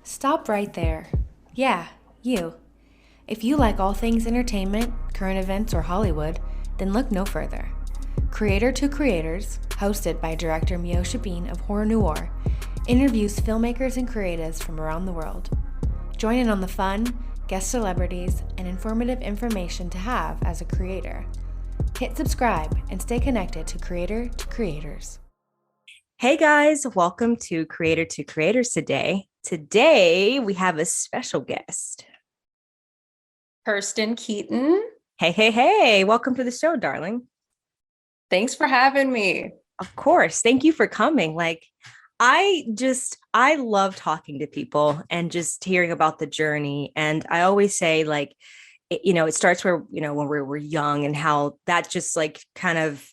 Stop right there. Yeah, you. If you like all things entertainment, current events, or Hollywood, then look no further. Creator to Creators, hosted by director Meosha of Horror Noir, interviews filmmakers and creatives from around the world. Join in on the fun, guest celebrities, and informative information to have as a creator. Hit subscribe and stay connected to Creator to Creators. Hey guys, welcome to Creators today. Today we have a special guest. Kirsten Keeton. Hey, welcome to the show, darling. Thanks for having me. Of course. Thank you for coming. I love talking to people and just hearing about the journey. And I always say it starts where, when we're young and how that just kind of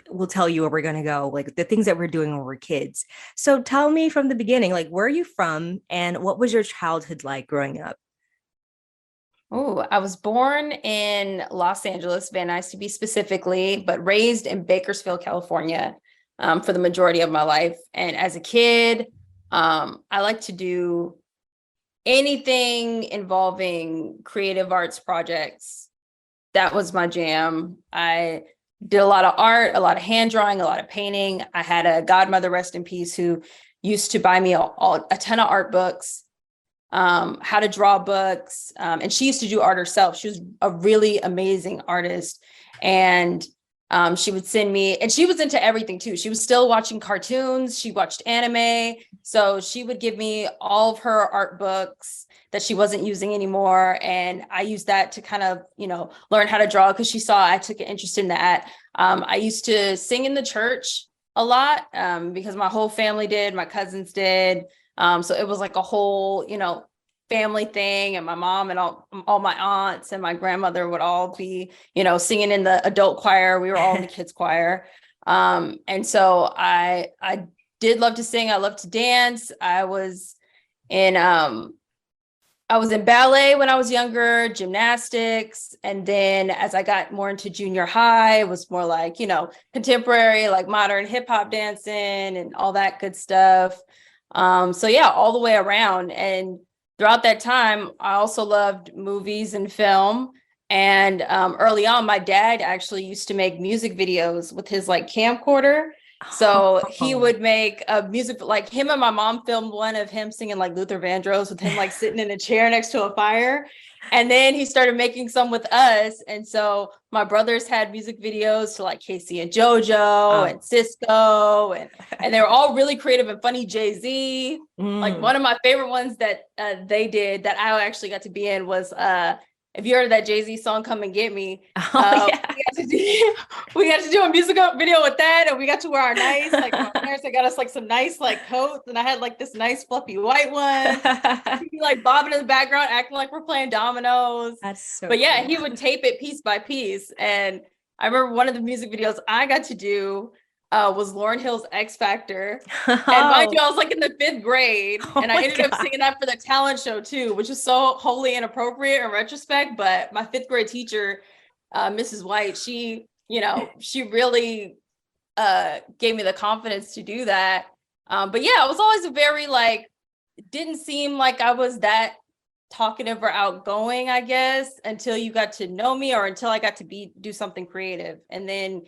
will tell you where we're going to go, like the things that we're doing when we're kids. So tell me from the beginning, where are you from and what was your childhood like growing up? Oh, I was born in Los Angeles, Van Nuys to be specifically, but raised in Bakersfield, California, for the majority of my life. And as a kid, I like to do anything involving creative arts projects. That was my jam. I did a lot of art, a lot of hand drawing, a lot of painting. I had a godmother, rest in peace, who used to buy me a ton of art books, how to draw books. And she used to do art herself. She was a really amazing artist. And she would send me, and she was into everything too. She was still watching cartoons. She watched anime. So she would give me all of her art books that she wasn't using anymore. And I used that to kind of, learn how to draw because she saw I took an interest in that. I used to sing in the church a lot because my whole family did, my cousins did. So it was like a whole, family thing. And my mom and all my aunts and my grandmother would all be, singing in the adult choir. We were all in the kids choir. And so I did love to sing. I loved to dance. I was in ballet when I was younger, gymnastics. And then as I got more into junior high, it was more like, contemporary, like modern hip hop dancing and all that good stuff. So yeah, all the way around. And throughout that time, I also loved movies and film. And early on, my dad actually used to make music videos with his camcorder. So he would make a music, like him and my mom filmed one of him singing like Luther Vandross with him sitting in a chair next to a fire. And then he started making some with us. And so my brothers had music videos to like Casey and JoJo and Cisco. And they were all really creative and funny. Jay-Z. Like one of my favorite ones that they did that I actually got to be in was if you heard of that Jay-Z song, Come and Get Me, Yeah. we got to do a music video with that. And we got to wear our nice, my parents, they got us some nice coats. And I had this nice fluffy white one. Be bobbing in the background, acting like we're playing dominoes. That's so But yeah, cool. he would tape it piece by piece. And I remember one of the music videos I got to do was Lauryn Hill's X Factor. And mind you, I was in the 5th grade. And I ended up singing that for the talent show too, which is so wholly inappropriate in retrospect. But my 5th grade teacher, Mrs. White, she really gave me the confidence to do that. But yeah, I was always a very didn't seem like I was that talkative or outgoing, I guess, until you got to know me or until I got to do something creative. And then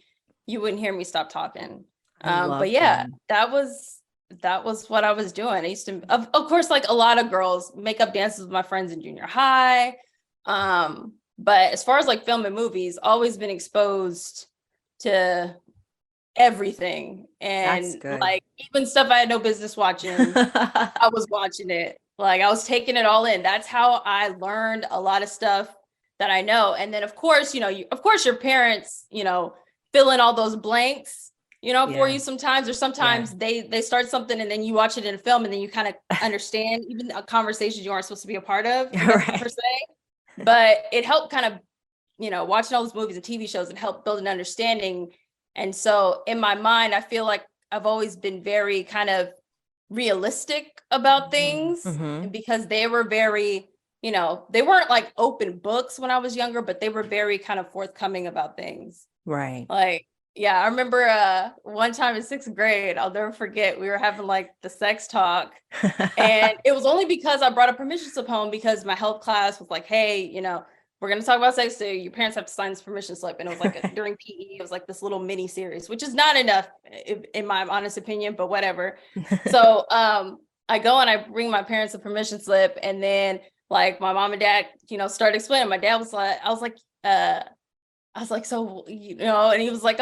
you wouldn't hear me stop talking. But yeah, that was what I was doing. I used to, of course, like a lot of girls, makeup dances with my friends in junior high. But as far as film and movies, always been exposed to everything. And even stuff I had no business watching, I was watching it. I was taking it all in. That's how I learned a lot of stuff that I know. And then of course, your parents, fill in all those blanks, for you sometimes, or sometimes they start something and then you watch it in a film and then you kind of understand even a conversation you aren't supposed to be a part of, per se. But it helped kind of, watching all those movies and TV shows, it helped build an understanding. And so in my mind, I feel like I've always been very kind of realistic about things because they were very, they weren't open books when I was younger, but they were very kind of forthcoming about things. Right. Yeah, I remember one time in 6th grade, I'll never forget, we were having like the sex talk. And it was only because I brought a permission slip home because my health class was like, hey, you know, we're going to talk about sex. So your parents have to sign this permission slip. And it was like during PE, it was like this little mini series, which is not enough in my honest opinion, but whatever. So I go and I bring my parents a permission slip, and then like my mom and dad, you know, started explaining. My dad was like, I was like, so, you know, and he was like,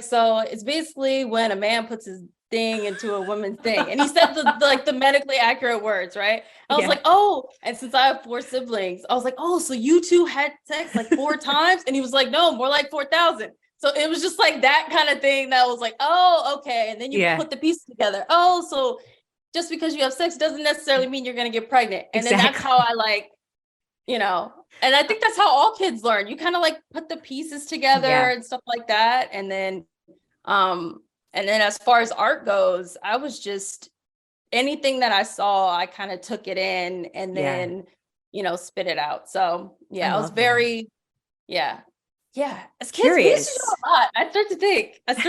so it's basically when a man puts his thing into a woman's thing. And he said the medically accurate words, right? I was like, oh, and since I have 4 siblings, I was like, oh, so you two had sex like 4 times? And he was like, no, more like 4,000. So it was just like that kind of thing that was like, oh, okay. And then you put the pieces together. Oh, so just because you have sex doesn't necessarily mean you're going to get pregnant. And then that's how I like, you know, and I think that's how all kids learn. You kind of like put the pieces together and stuff like that. And then as far as art goes, I was just, anything that I saw, I kind of took it in and then, you know, spit it out. So I was very, as kids, curious. We used to do a lot. I start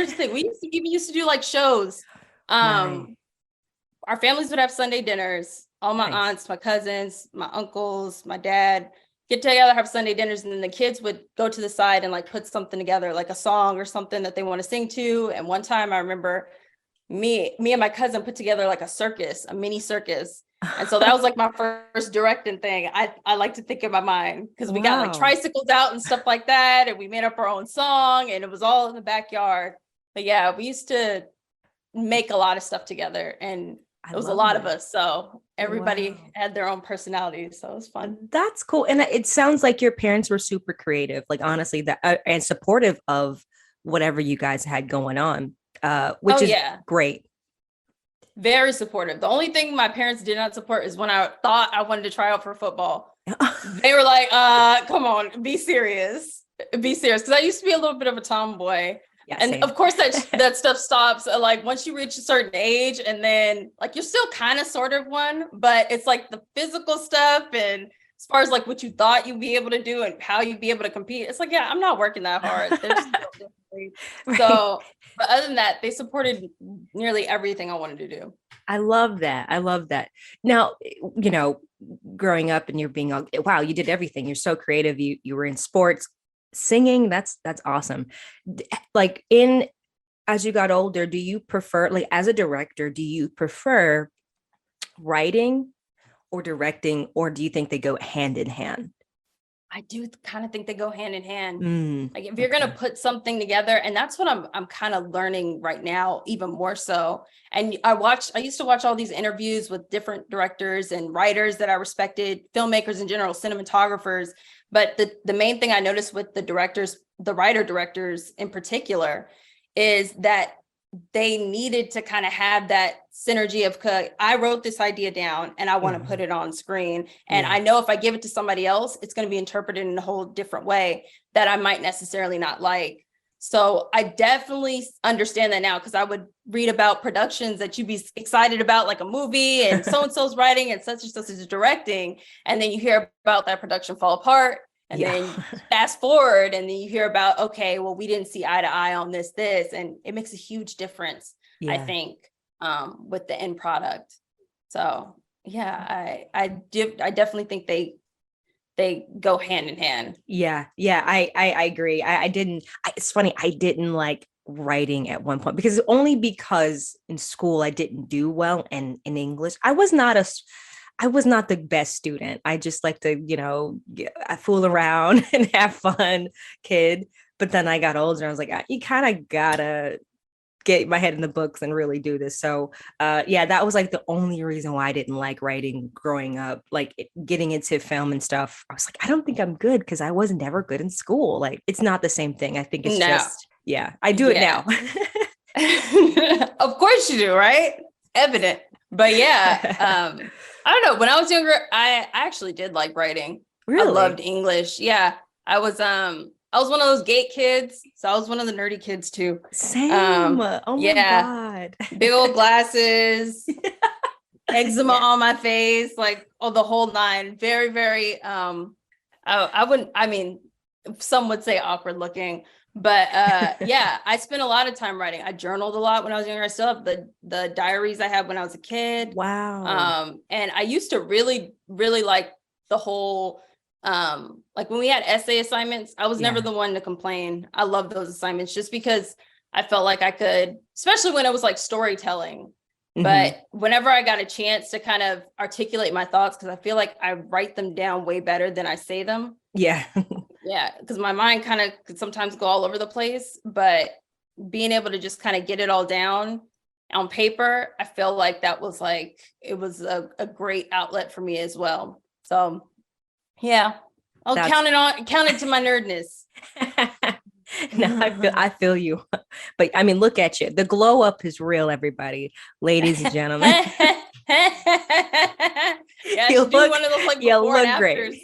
to think we used to do like shows. Our families would have Sunday dinners. All my aunts, my cousins, my uncles, my dad get together, have Sunday dinners, and then the kids would go to the side and like put something together, like a song or something that they want to sing to. And one time I remember me and my cousin put together like a mini circus. And so that was like my first directing thing. I like to think in my mind, because we got like tricycles out and stuff like that. And we made up our own song, and it was all in the backyard. But yeah, we used to make a lot of stuff together, and it was a lot of us. So everybody had their own personality. So it was fun. That's cool. And it sounds like your parents were super creative, like honestly, that and supportive of whatever you guys had going on, which is great. Very supportive. The only thing my parents did not support is when I thought I wanted to try out for football. They were like, come on, be serious. Because I used to be a little bit of a tomboy. Yeah, and same. Of course that stuff stops like once you reach a certain age, and then like you're still kind of sort of one, but it's like the physical stuff, and as far as like what you thought you'd be able to do and how you'd be able to compete, it's like, I'm not working that hard. So, but other than that, they supported nearly everything I wanted to do. I love that. Now, you know, growing up and you're being, wow, you did everything. You're so creative. You were in sports, singing. That's awesome. Like as you got older, do you prefer, like as a director, do you prefer writing or directing, or do you think they go hand in hand? I do kind of think they go hand in hand. Like if you're going to put something together, and that's what I'm kind of learning right now, even more so. And I used to watch all these interviews with different directors and writers that I respected, filmmakers in general, cinematographers. But the main thing I noticed with the writer directors in particular, is that they needed to kind of have that synergy of, I wrote this idea down and I want to put it on screen. And I know if I give it to somebody else, it's going to be interpreted in a whole different way that I might necessarily not like. So I definitely understand that now, because I would read about productions that you'd be excited about, like a movie, and so-and-so's writing and such is directing. And then you hear about that production fall apart. And then fast forward, and then you hear about, okay, well, we didn't see eye to eye on this, and it makes a huge difference, I think, with the end product. So I definitely think they go hand in hand. I agree. It's funny, I didn't like writing at one point, because in school I didn't do well in English. I was not the best student. I just like to, you know, fool around and have fun kid. But then I got older and I was like, you kind of gotta get my head in the books and really do this. So that was like the only reason why I didn't like writing growing up, like getting into film and stuff. I was like, I don't think I'm good, because I wasn't ever good in school. Like, it's not the same thing. I think it's just, I do it now. Of course you do, right? Evident. But I don't know. When I was younger, I actually did like writing. Really? I loved English. Yeah. I was one of those gate kids. So I was one of the nerdy kids too. Same. Oh my God. Big old glasses, eczema on my face, like the whole nine. Very, very, some would say awkward looking, But yeah, I spent a lot of time writing. I journaled a lot when I was younger. I still have the diaries I had when I was a kid. Wow. And I used to really, really like the whole like when we had essay assignments, I was never the one to complain. I love those assignments just because I felt like I could, especially when it was like storytelling. But whenever I got a chance to kind of articulate my thoughts, because I feel like I write them down way better than I say them. Yeah. Yeah, because my mind kind of could sometimes go all over the place, but being able to just kind of get it all down on paper, I feel like that was like, it was a great outlet for me as well. So yeah, I'll count it to my nerdness. No, I feel you. But I mean, look at you. The glow up is real, everybody. Ladies and gentlemen. Yeah, you do one of those like before and afters.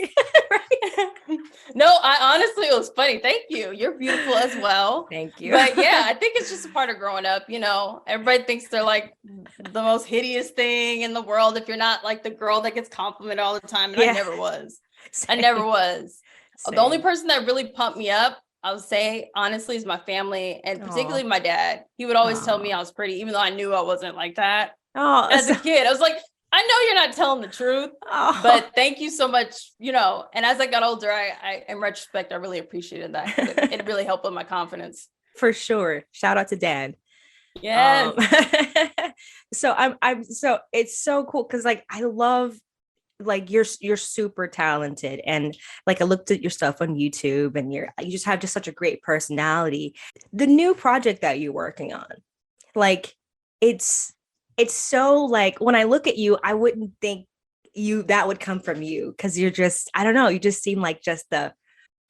No, I honestly, it was funny. Thank you. You're beautiful as well. Thank you. But yeah, I think it's just a part of growing up. You know, everybody thinks they're like the most hideous thing in the world if you're not like the girl that gets complimented all the time. And I never was. Same. I never was. Same. The only person that really pumped me up, I would say, honestly, is my family, and particularly my dad. He would always tell me I was pretty, even though I knew I wasn't like that. As a kid, I was like, I know you're not telling the truth, but thank you so much, you know. And as I got older, I in retrospect, I really appreciated that. It really helped with my confidence. For sure. Shout out to Dad. Yes. So so it's so cool because like I love like you're super talented, and like I looked at your stuff on YouTube, and you just have just such a great personality. The new project that you're working on, like it's so like when I look at you, I wouldn't think that would come from you because you're just, I don't know, you just seem like just the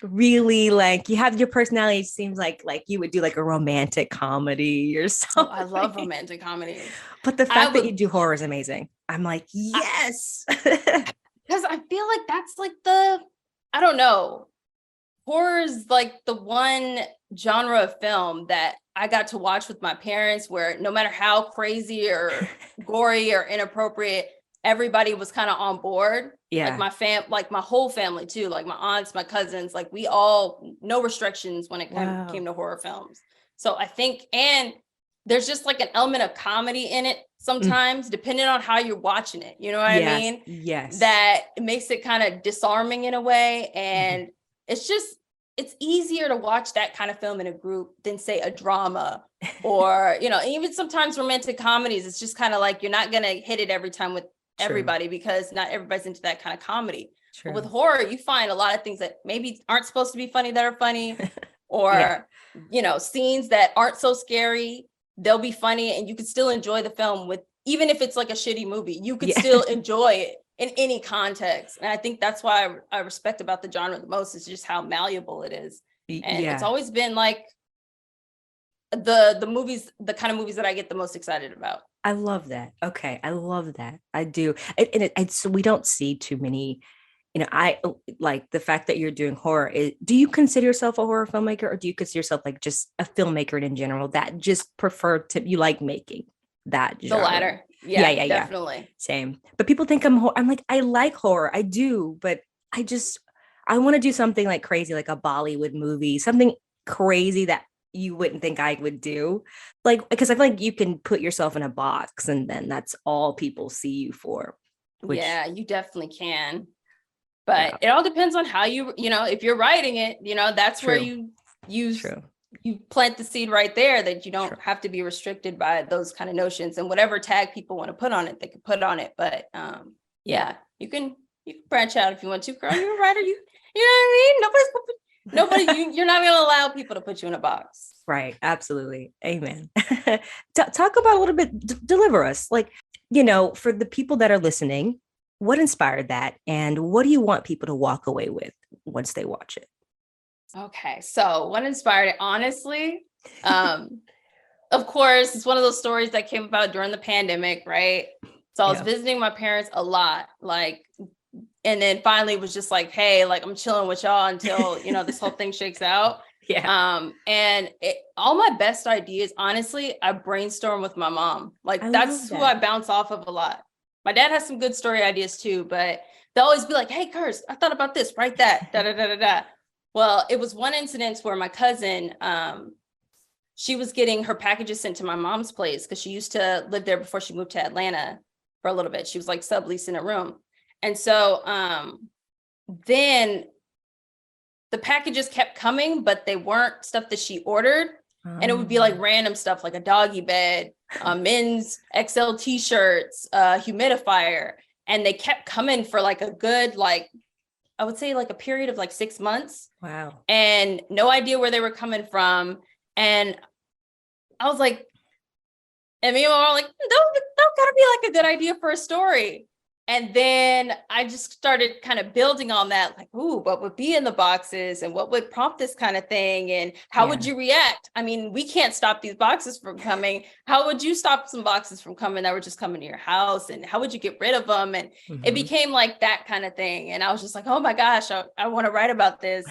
really like you have your personality. It seems like you would do like a romantic comedy or something. I love romantic comedy. But the fact that you do horror is amazing. I'm like, yes. Because I feel like that's like I don't know. Horror is like the one genre of film that I got to watch with my parents where no matter how crazy or gory or inappropriate, everybody was kind of on board. Yeah. Like like my whole family too, like my aunts, my cousins, like we all, no restrictions when it came to horror films. So I think, and there's just like an element of comedy in it sometimes, depending on how you're watching it. You know what I mean? Yes. That makes it kind of disarming in a way. And it's easier to watch that kind of film in a group than say a drama or, you know, even sometimes romantic comedies. It's just kind of like, you're not going to hit it every time with everybody because not everybody's into that kind of comedy. But with horror, you find a lot of things that maybe aren't supposed to be funny that are funny or, you know, scenes that aren't so scary. They'll be funny and you can still enjoy the film with, even if it's like a shitty movie, you could still enjoy it in any context. And I think that's why I respect about the genre the most is just how malleable it is. And it's always been like the movies, the kind of movies that I get the most excited about. I love that. Okay. I love that. I do. And so we don't see too many, you know, I like the fact that you're doing horror. Do you consider yourself a horror filmmaker or do you consider yourself like just a filmmaker in general that just you like making that genre? The latter. Yeah, definitely. Same. But people think I'm like, I like horror. I do, but I want to do something like crazy, like a Bollywood movie, something crazy that you wouldn't think I would do. Like, because I feel like you can put yourself in a box and then that's all people see you for. Yeah, you definitely can. But it all depends on how you know, if you're writing it, you know, that's where you plant the seed right there that you don't have to be restricted by those kind of notions and whatever tag people want to put on it, they can put on it. But you can branch out if you want to, girl. You're a writer. You know what I mean? You're not going to allow people to put you in a box. Right. Absolutely. Amen. Talk about a little bit, deliver us. Like, you know, for the people that are listening, what inspired that? And what do you want people to walk away with once they watch it? Okay. So what inspired it? Honestly, of course, it's one of those stories that came about during the pandemic, right? So I was visiting my parents a lot, like, and then finally it was just like, hey, like I'm chilling with y'all until, you know, this whole thing shakes out. And all my best ideas, honestly, I brainstorm with my mom. Like that's who I bounce off of a lot. My dad has some good story ideas too, but they'll always be like, hey, Kirst, I thought about this, write that, da, da, da, da, da. Well, it was one incident where my cousin, she was getting her packages sent to my mom's place because she used to live there before she moved to Atlanta for a little bit. She was like subleasing a room. And so then the packages kept coming, but they weren't stuff that she ordered. And it would be like random stuff like a doggy bed, men's XL t-shirts, humidifier. And they kept coming for like a good, like, I would say like a period of like 6 months. Wow. And no idea where they were coming from. And I was like, and me and my mom were like, that gotta be like a good idea for a story. And then I just started kind of building on that, like, ooh, what would be in the boxes and what would prompt this kind of thing? And how would you react? I mean, we can't stop these boxes from coming. How would you stop some boxes from coming that were just coming to your house? And how would you get rid of them? And it became like that kind of thing. And I was just like, oh my gosh, I want to write about this.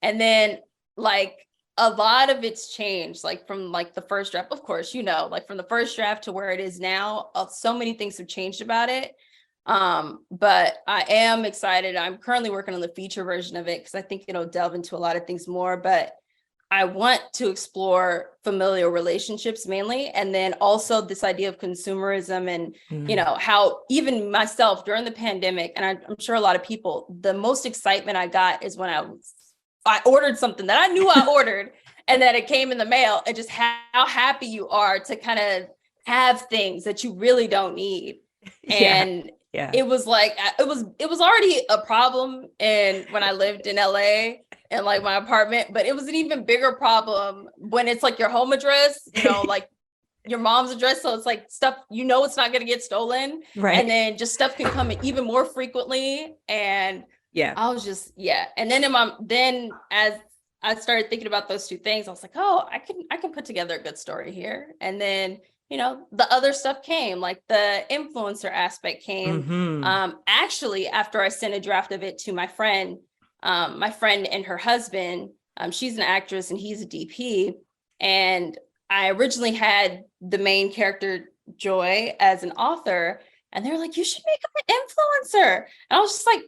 And then like a lot of it's changed, like from like the first draft, of course, you know, like from the first draft to where it is now, so many things have changed about it. But I am excited. I'm currently working on the feature version of it because I think it'll delve into a lot of things more, but I want to explore familial relationships mainly. And then also this idea of consumerism and, you know, how even myself during the pandemic, and I'm sure a lot of people, the most excitement I got is when I ordered something that I knew I ordered and that it came in the mail, and just how happy you are to kind of have things that you really don't need. And it was like, it was already a problem. And when I lived in LA and like my apartment, but it was an even bigger problem when it's like your home address, you know, like your mom's address. So it's like stuff, you know, it's not going to get stolen. Right. And then just stuff can come in even more frequently. And I was just, And then as I started thinking about those two things, I was like, oh, I can put together a good story here. And then, you know, the other stuff came, like the influencer aspect came. Actually, after I sent a draft of it to my friend and her husband, she's an actress and he's a DP. And I originally had the main character, Joy, as an author. And they were like, you should make him an influencer. And I was just like,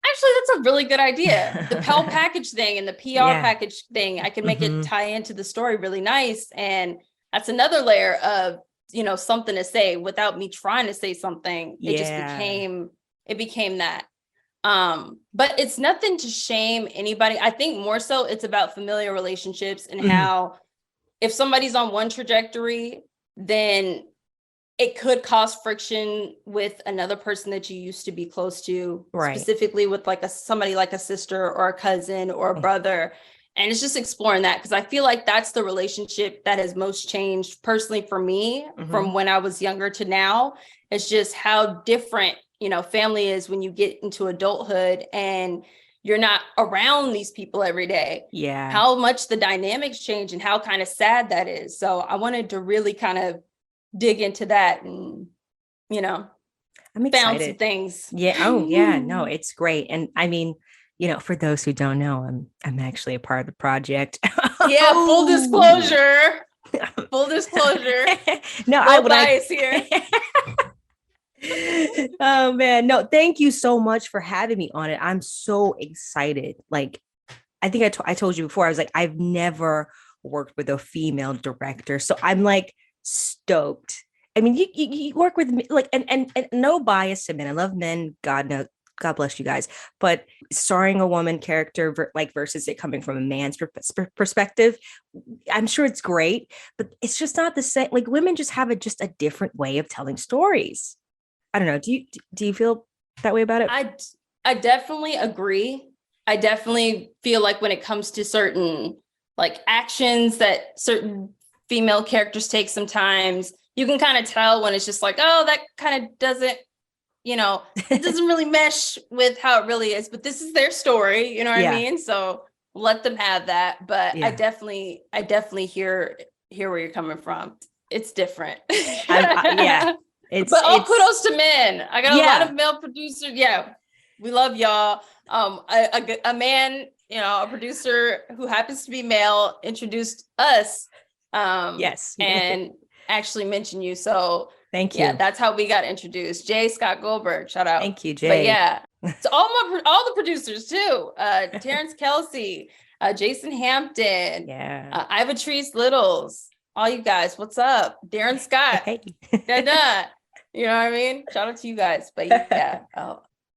actually, that's a really good idea. The Pell package thing and the PR package thing, I can make it tie into the story really nice. And that's another layer of, you know, something to say without me trying to say something. It just became that. But it's nothing to shame anybody. I think more so it's about familiar relationships and how if somebody's on one trajectory, then it could cause friction with another person that you used to be close to, specifically with like somebody like a sister or a cousin or a brother. And it's just exploring that, because I feel like that's the relationship that has most changed personally for me from when I was younger to now. It's just how different, you know, family is when you get into adulthood and you're not around these people every day. How much the dynamics change and how kind of sad that is. So I wanted to really kind of dig into that and, you know, I'm excited. Found some things. No, it's great. And I mean, you know, for those who don't know, I'm actually a part of the project. Full disclosure. Full disclosure. No bias here. Oh man, no, thank you so much for having me on it. I'm so excited. Like, I think I told you before, I was like, I've never worked with a female director, so I'm like stoked. I mean, you work with me, like, and no bias to men. I love men. God bless you guys. But starring a woman character versus it coming from a man's perspective, I'm sure it's great, but it's just not the same. Like, women just have a different way of telling stories. I don't know. Do you feel that way about it? I definitely agree. I definitely feel like when it comes to certain like actions that certain female characters take, sometimes you can kind of tell when it's just like, oh, that kind of doesn't, you know, it doesn't really mesh with how it really is, but this is their story, you know what I mean? So let them have that. But I definitely hear where you're coming from. It's different. But all kudos to men. I got a lot of male producers. We love y'all. A man, you know, a producer who happens to be male introduced us. And actually mentioned you. So Thank you. Yeah, that's how we got introduced. J. Scott Goldberg, shout out. Thank you, Jay. But yeah, so all the producers too. Terrence Kelsey, Jason Hampton, Ivatrice Littles, all you guys. What's up, Darin Scott? Hey. Da-da. You know what I mean? Shout out to you guys. But yeah,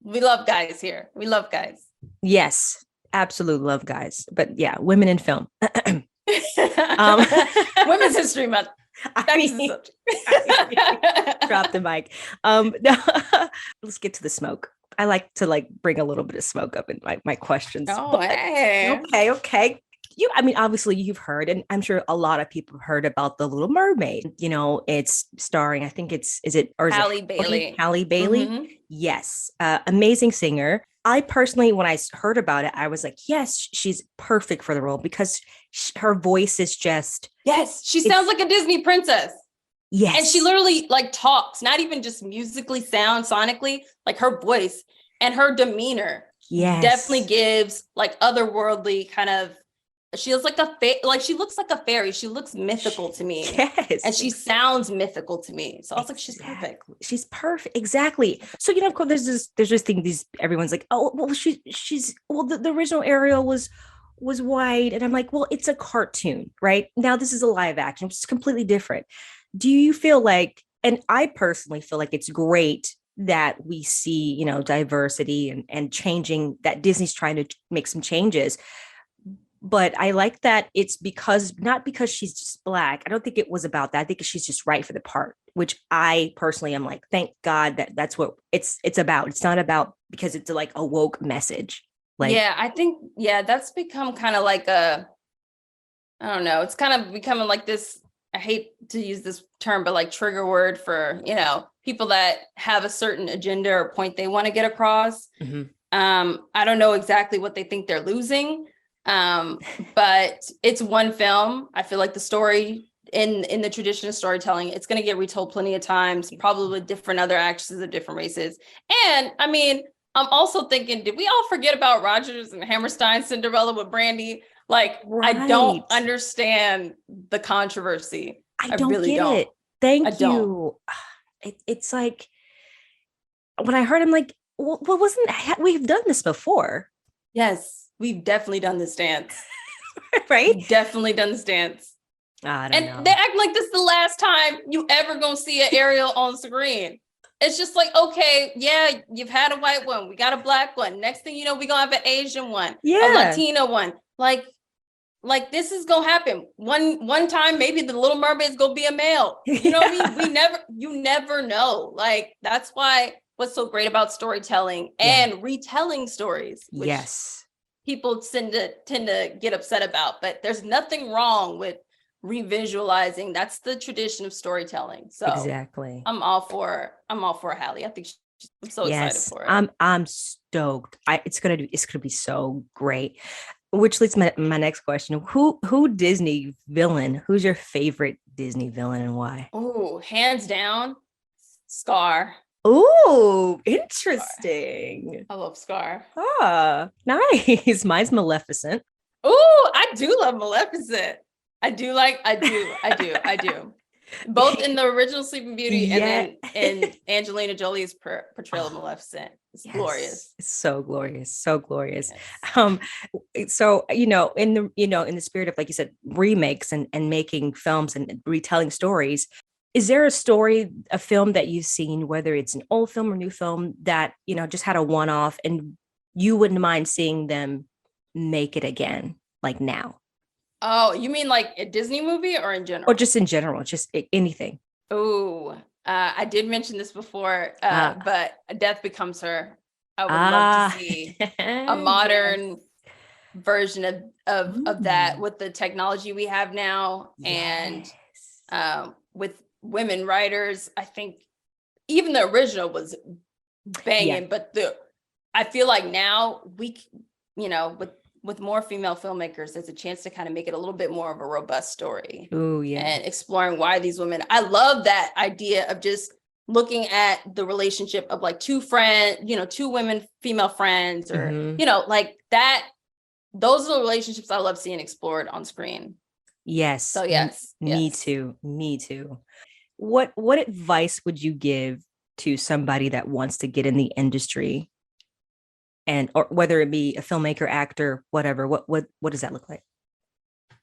we love guys here. We love guys. Yes, absolutely love guys. But yeah, women in film. Women's History Month. Drop the mic. Let's get to the smoke. I like to bring a little bit of smoke up in my questions. Oh, hey. Okay. Obviously you've heard, and I'm sure a lot of people have heard about The Little Mermaid. It's starring, I think is it Halle Bailey. Halle Bailey? Mm-hmm. Yes. Amazing singer. I personally, when I heard about it, I was like, yes, she's perfect for the role because her voice is just. Yes, she sounds like a Disney princess. Yes. And she literally talks, not even just musically sonically, like her voice and her demeanor. Yes. Definitely gives otherworldly kind of. She looks like she looks like a fairy. She looks mythical to me. Yes. And she sounds mythical to me. So I was like, she's perfect. She's perfect. Exactly. So, of course, there's this thing, everyone's like, oh, well, the original Ariel was white. And I'm like, well, it's a cartoon, right? Now this is a live action, which is completely different. Do you feel like, and I personally feel like it's great that we see, diversity and changing, that Disney's trying to make some changes. But I like that it's not because she's just Black. I don't think it was about that. I think she's just right for the part, which I personally am like, thank God that's what it's about. It's not about because it's a woke message. I think, that's become kind of I don't know. It's kind of becoming this, I hate to use this term, but trigger word for, people that have a certain agenda or point they want to get across. Mm-hmm. I don't know exactly what they think they're losing. But it's one film. I feel like the story in the tradition of storytelling, it's going to get retold plenty of times, probably with different other actresses of different races. And I'm also thinking, did we all forget about Rodgers and Hammerstein's Cinderella with Brandy? Right. I don't understand the controversy. I don't really get it. Thank you. It's like, when I heard him, well, we've done this before. Yes. We've definitely done this dance. Right? We've definitely done this dance. I don't know. They act like this is the last time you ever gonna see an Ariel on screen. It's just okay, yeah, you've had a white one. We got a Black one. Next thing you know, we're gonna have an Asian one, a Latina one. This is gonna happen. One time, maybe the Little Mermaid's gonna be a male. You know what I mean? You never know. That's why what's so great about storytelling and retelling stories. Which people tend to get upset about, but there's nothing wrong with revisualizing. That's the tradition of storytelling. So exactly, I'm all for Halle. I think I'm so excited for it. I'm stoked. It's gonna be so great. Which leads to my next question: Who Disney villain? Who's your favorite Disney villain and why? Oh, hands down, Scar. Oh, interesting. I love Scar. Ah, nice. Mine's Maleficent. Oh, I do love Maleficent. I do. Both in the original Sleeping Beauty and then in Angelina Jolie's portrayal of Maleficent. It's glorious. It's so glorious. So glorious. Yes. So, in the spirit of, like you said, remakes and making films and retelling stories, is there a film that you've seen, whether it's an old film or new film, that, just had a one-off and you wouldn't mind seeing them make it again, now? Oh, you mean a Disney movie or in general? Or just in general, just anything. Oh, I did mention this before, but Death Becomes Her. I would love to see a modern version of that with the technology we have now and with women writers. I think even the original was banging, but I feel like now we, with more female filmmakers, there's a chance to kind of make it a little bit more of a robust story. Oh yeah. And exploring why these women, I love that idea of just looking at the relationship of two women, female friends, or, that, those are the relationships I love seeing explored on screen. Yes. So yes. Me too. what advice would you give to somebody that wants to get in the industry, and or whether it be a filmmaker, actor, whatever, what does that look like?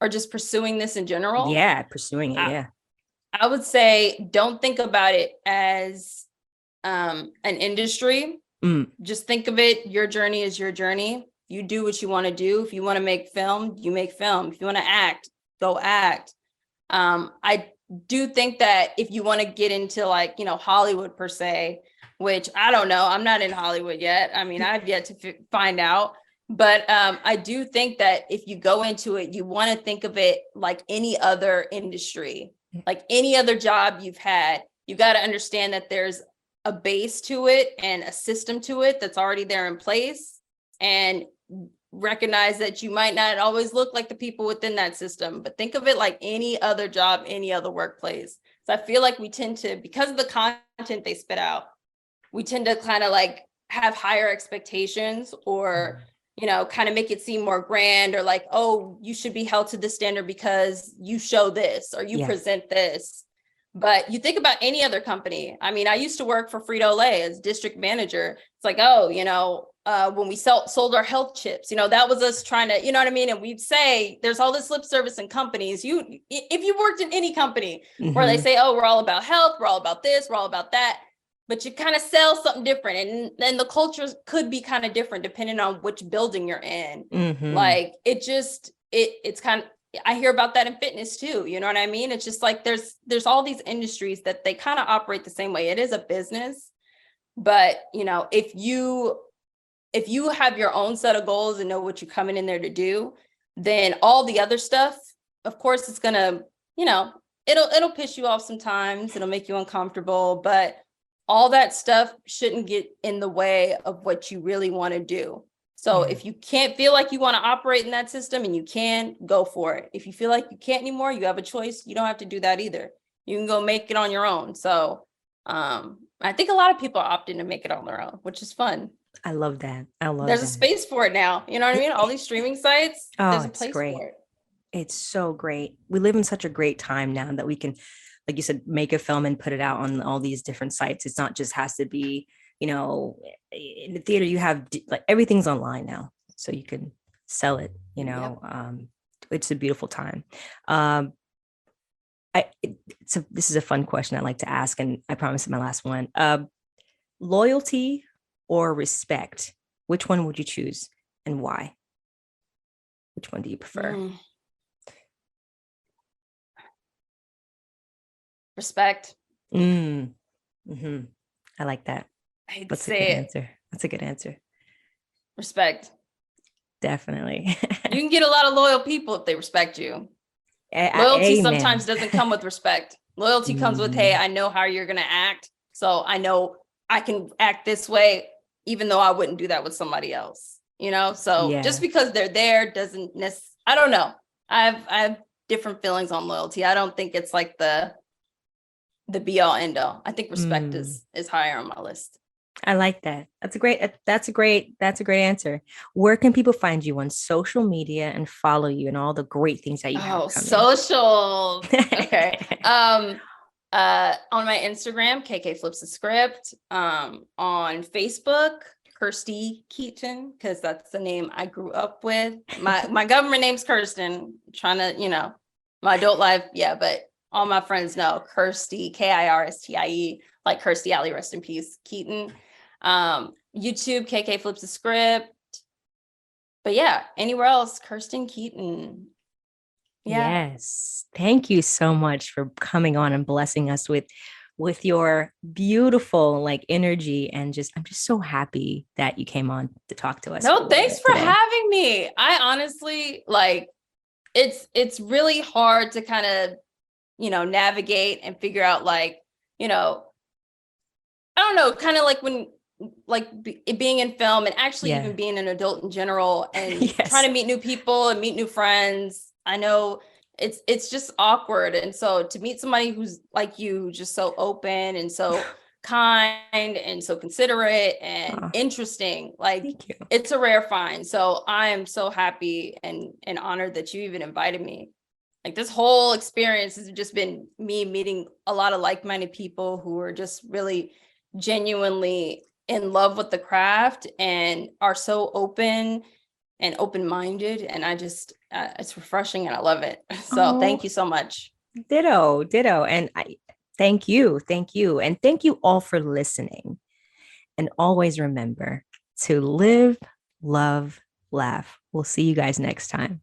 Or just pursuing this in general? Yeah, pursuing it. Yeah. I would say don't think about it as an industry. Just think of it, your journey is your journey. You do what you want to do. If you want to make film, you make film. If you want to act, go act. I do think that if you want to get into like, Hollywood per se, which I don't know, I'm not in Hollywood yet. I mean, I've yet to find out. But I do think that if you go into it, you want to think of it like any other industry, like any other job you've had. You got to understand that there's a base to it and a system to it that's already there in place, and recognize that you might not always look like the people within that system, but think of it like any other job, any other workplace. So I feel like we tend to, because of the content they spit out, we tend to kind of like have higher expectations, or kind of make it seem more grand, or like, oh, you should be held to this standard because you show this or you present this. But you think about any other company. I mean, I used to work for Frito-Lay as district manager. It's like, oh, when we sold our health chips, that was us trying to, you know what I mean? And we'd say there's all this lip service in companies. If you worked in any company where they say, oh, we're all about health, we're all about this, we're all about that, but you kind of sell something different. And then the cultures could be kind of different depending on which building you're in. Like it's kind of, I hear about that in fitness too. You know what I mean? It's just like, there's all these industries that they kind of operate the same way. It is a business, but if you have your own set of goals and know what you're coming in there to do, then all the other stuff, of course, it's gonna, it'll piss you off sometimes. It'll make you uncomfortable, but all that stuff shouldn't get in the way of what you really want to do. So if you can't feel like you want to operate in that system, and you can, go for it. If you feel like you can't anymore, you have a choice. You don't have to do that either. You can go make it on your own. So I think a lot of people are opting to make it on their own, which is fun. I love that. There's a space for it now. You know what I mean? All these streaming sites, there's a place for it. It's so great. We live in such a great time now that we can, like you said, make a film and put it out on all these different sites. It's not just has to be, in the theater. You have like everything's online now, so you can sell it. It's a beautiful time. This is a fun question I like to ask, and I promise it's my last one. Loyalty or respect? Which one would you choose, and why? Which one do you prefer? Respect. I like that. I hate That's to a say good it. answer. That's a good answer. Respect. Definitely. You can get a lot of loyal people if they respect you. Loyalty sometimes doesn't come with respect. Loyalty comes with, hey, I know how you're going to act. So I know I can act this way, even though I wouldn't do that with somebody else, So just because they're there doesn't necessarily, I don't know. I have different feelings on loyalty. I don't think it's like the be all end all. I think respect is higher on my list. I like that. That's a great answer. Where can people find you on social media and follow you and all the great things that you have coming? Social. Okay. On my Instagram, KK Flips the Script. On Facebook, Kirsten Keeton, because that's the name I grew up with. My government name's Kirsten. Trying to, my adult life, but all my friends know Kirstie, Kirstie, like Kirstie Alley, rest in peace, Keaton. YouTube, KK Flips the Script. But anywhere else, Kirsten Keeton. Yes. Thank you so much for coming on and blessing us with your beautiful energy, and I'm just so happy that you came on to talk to us. No, thanks for having me. I honestly it's really hard to kind of navigate and figure out I don't know, kind of like when being in film and actually even being an adult in general and trying to meet new people and meet new friends. I know it's just awkward. And so to meet somebody who's like you, just so open and so kind and so considerate and interesting, it's a rare find. So I am so happy and honored that you even invited me. Like this whole experience has just been me meeting a lot of like-minded people who are just really genuinely in love with the craft and are so open and open-minded. And I just, it's refreshing and I love it. So thank you so much. Ditto. And I thank you. And thank you all for listening. And always remember to live, love, laugh. We'll see you guys next time.